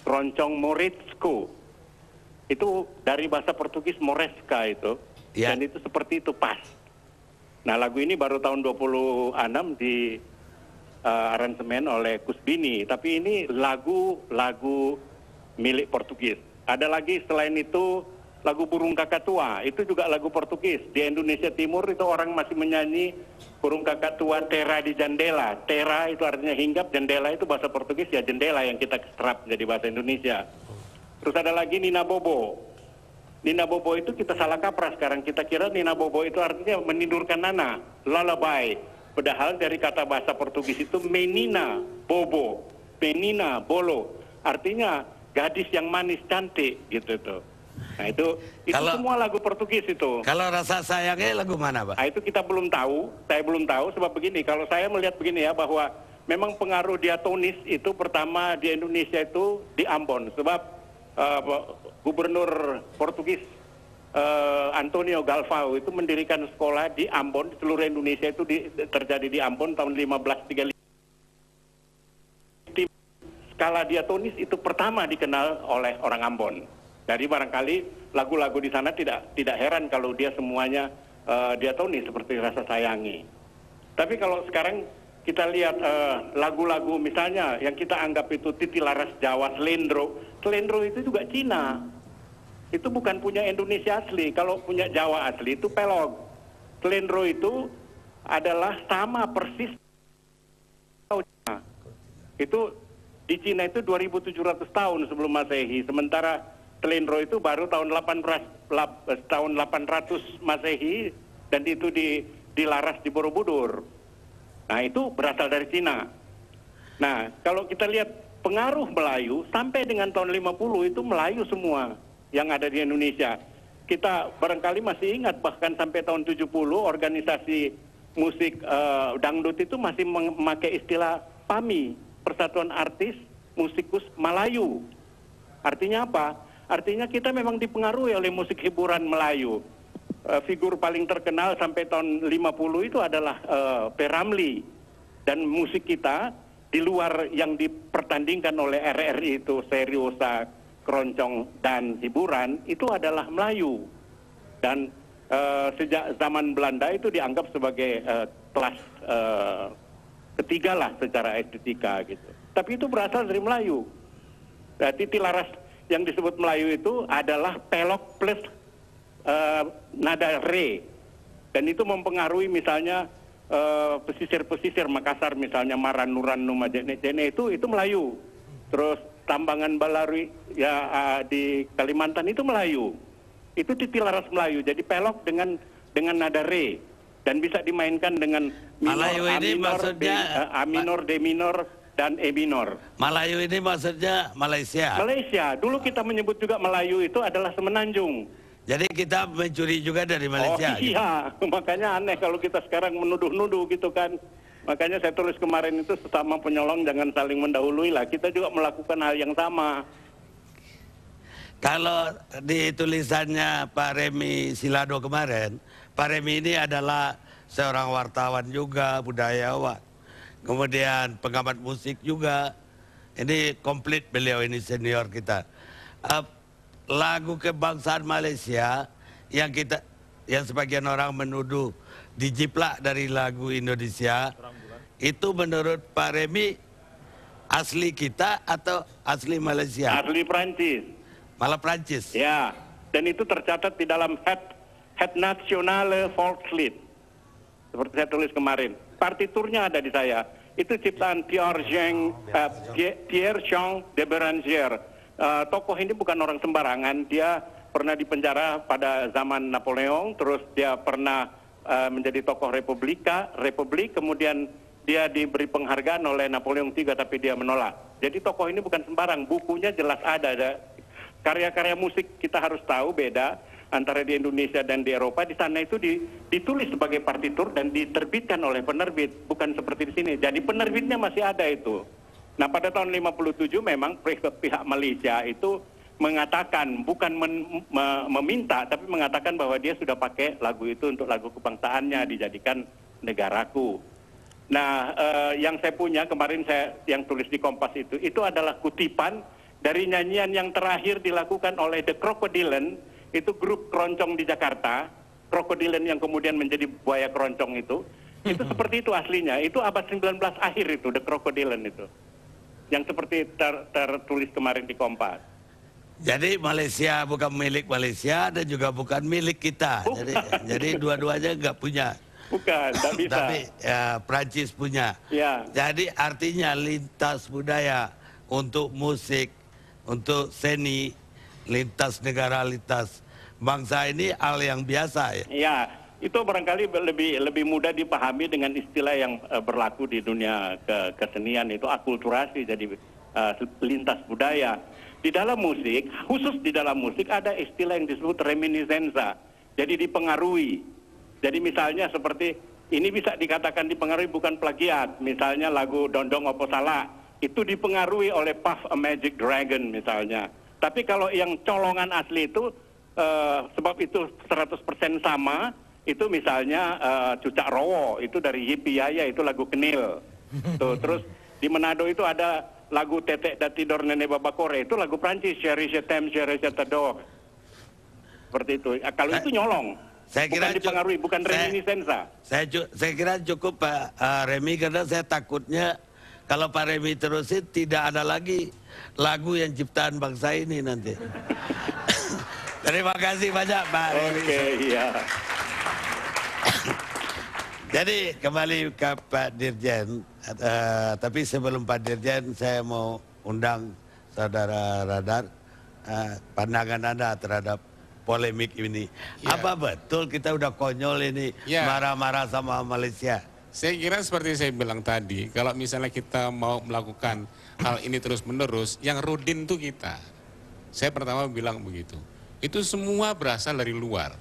Keroncong Morisco. Itu dari bahasa Portugis Moresca itu. Ya. Dan itu seperti itu pas. Nah, lagu ini baru tahun 26 di aransemen oleh Kusbini, tapi ini lagu milik Portugis. Ada lagi selain itu lagu Burung Kakatua, itu juga lagu Portugis. Di Indonesia Timur itu orang masih menyanyi Burung Kakatua Terra di Jandela. Terra itu artinya hinggap, jendela itu bahasa Portugis ya jendela yang kita serap jadi bahasa Indonesia. Terus ada lagi Nina Bobo. Nina Bobo itu kita salah kaprah sekarang. Kita kira Nina Bobo itu artinya menidurkan Nana, lullaby. Padahal dari kata bahasa Portugis itu menina, bobo, menina, bolo. Artinya gadis yang manis, cantik gitu tuh. Nah itu semua lagu Portugis itu. Kalau rasa sayangnya lagu mana, Pak? Nah itu kita belum tahu, saya belum tahu sebab begini. Kalau saya melihat begini ya, bahwa memang pengaruh diatonis itu pertama di Indonesia itu di Ambon. Sebab Gubernur Portugis Antonio Galvao itu mendirikan sekolah di Ambon, seluruh Indonesia itu terjadi di Ambon tahun 1535. Skala diatonis itu pertama dikenal oleh orang Ambon. Jadi barangkali lagu-lagu di sana tidak heran kalau dia semuanya diatonis seperti Rasa Sayangi. Tapi kalau sekarang kita lihat lagu-lagu misalnya yang kita anggap itu Titi Laras Jawa, Slendro. Slendro itu juga Cina. Itu bukan punya Indonesia asli. Kalau punya Jawa asli itu pelog. Slendro itu adalah sama persis. Itu di Cina itu 2700 tahun sebelum Masehi. Sementara Slendro itu baru tahun 800 Masehi dan itu dilaras di Borobudur. Nah itu berasal dari Cina. Nah kalau kita lihat pengaruh Melayu sampai dengan tahun 50 itu Melayu semua yang ada di Indonesia. Kita barangkali masih ingat bahkan sampai tahun 70 organisasi musik dangdut itu masih memakai istilah PAMI, Persatuan Artis Musikus Melayu. Artinya apa? Artinya kita memang dipengaruhi oleh musik hiburan Melayu. Figur paling terkenal sampai tahun 50 itu adalah P. Ramlee. Dan musik kita di luar yang dipertandingkan oleh RRI itu seriosa, keroncong dan hiburan itu adalah Melayu. Dan sejak zaman Belanda itu dianggap sebagai kelas ketiga lah secara estetika gitu. Tapi itu berasal dari Melayu. Titi Laras yang disebut Melayu itu adalah pelok plus nada re, dan itu mempengaruhi misalnya pesisir-pesisir Makassar misalnya Maranuranu Majene itu Melayu. Terus Tambangan Balarui ya di Kalimantan itu Melayu. Itu Titi Laras Melayu. Jadi pelok dengan nada re dan bisa dimainkan dengan minor, Melayu ini maksudnya A minor, D minor dan E minor. Melayu ini maksudnya Malaysia. Malaysia. Dulu kita menyebut juga Melayu itu adalah Semenanjung. Jadi kita mencuri juga dari Malaysia. Oh iya, gitu. Makanya aneh kalau kita sekarang menuduh-nuduh gitu kan. Makanya saya tulis kemarin itu sesama penyolong jangan saling mendahului lah. Kita juga melakukan hal yang sama. Kalau di tulisannya Pak Remi Silado kemarin, Pak Remi ini adalah seorang wartawan juga, budayawan. Kemudian pengamat musik juga. Ini komplit beliau ini senior kita. Lagu kebangsaan Malaysia yang sebagian orang menuduh dijiplak dari lagu Indonesia, itu menurut Pak Remi asli kita atau asli Malaysia? Asli Prancis. Malah Prancis. Ya, dan itu tercatat di dalam Het Nationale Volkslied. Seperti saya tulis kemarin. Partiturnya ada di saya. Itu ciptaan Pierre Jean de Beranger. Tokoh ini bukan orang sembarangan. Dia pernah dipenjara pada zaman Napoleon, terus dia pernah menjadi tokoh republik, kemudian dia diberi penghargaan oleh Napoleon III tapi dia menolak. Jadi tokoh ini bukan sembarang, bukunya jelas ada. Karya-karya musik kita harus tahu beda antara di Indonesia dan di Eropa. Di sana itu ditulis sebagai partitur dan diterbitkan oleh penerbit, bukan seperti di sini. Jadi penerbitnya masih ada itu. Nah pada tahun 57 memang pihak Malaysia itu mengatakan, bukan meminta, tapi mengatakan bahwa dia sudah pakai lagu itu untuk lagu kebangsaannya, dijadikan Negaraku. Nah yang saya punya kemarin yang tulis di Kompas itu adalah kutipan dari nyanyian yang terakhir dilakukan oleh The Crocodilian, itu grup keroncong di Jakarta, Crocodilian yang kemudian menjadi buaya keroncong itu seperti itu aslinya. Itu abad 19 akhir itu, The Crocodilian itu. Yang seperti tertulis kemarin di Kompas. Jadi Malaysia bukan milik Malaysia dan juga bukan milik kita. Jadi dua-duanya nggak punya. Bukan, tidak bisa. Tapi ya, Prancis punya. Ya. Jadi artinya lintas budaya untuk musik, untuk seni, lintas negara, lintas bangsa ini hal yang biasa ya. Ya, itu barangkali lebih mudah dipahami dengan istilah yang berlaku di dunia kesenian, itu akulturasi, jadi lintas budaya. Di dalam musik, khusus di dalam musik ada istilah yang disebut reminiscenza. Jadi dipengaruhi. Jadi misalnya seperti ini bisa dikatakan dipengaruhi bukan plagiat. Misalnya lagu Dondong Opo Salah itu dipengaruhi oleh Puff a Magic Dragon misalnya. Tapi kalau yang colongan asli itu sebab itu 100% sama, itu misalnya Cucak Rowo itu dari Yipi Yaya, itu lagu Kenil. Tuh, terus di Manado itu ada lagu Tetek Datidor Nenek Babakore, itu lagu Prancis, Chéri Je t'aime, Chéri je t'adore. Seperti itu. Kalau itu nyolong. Saya kira bukan dipengaruhi, bukan reminiscenza. Saya kira cukup Pak Remi, karena saya takutnya kalau Pak Remi terusin tidak ada lagi lagu yang ciptaan bangsa ini nanti. Terima kasih banyak Pak Remi. Oke, iya. Jadi kembali ke Pak Dirjen, tapi sebelum Pak Dirjen saya mau undang Saudara Radar, pandangan Anda terhadap polemik ini. Ya. Apa betul kita udah konyol ini marah-marah sama Malaysia? Saya kira seperti saya bilang tadi, kalau misalnya kita mau melakukan hal ini terus-menerus, yang rudin itu kita. Saya pertama bilang begitu. Itu semua berasal dari luar.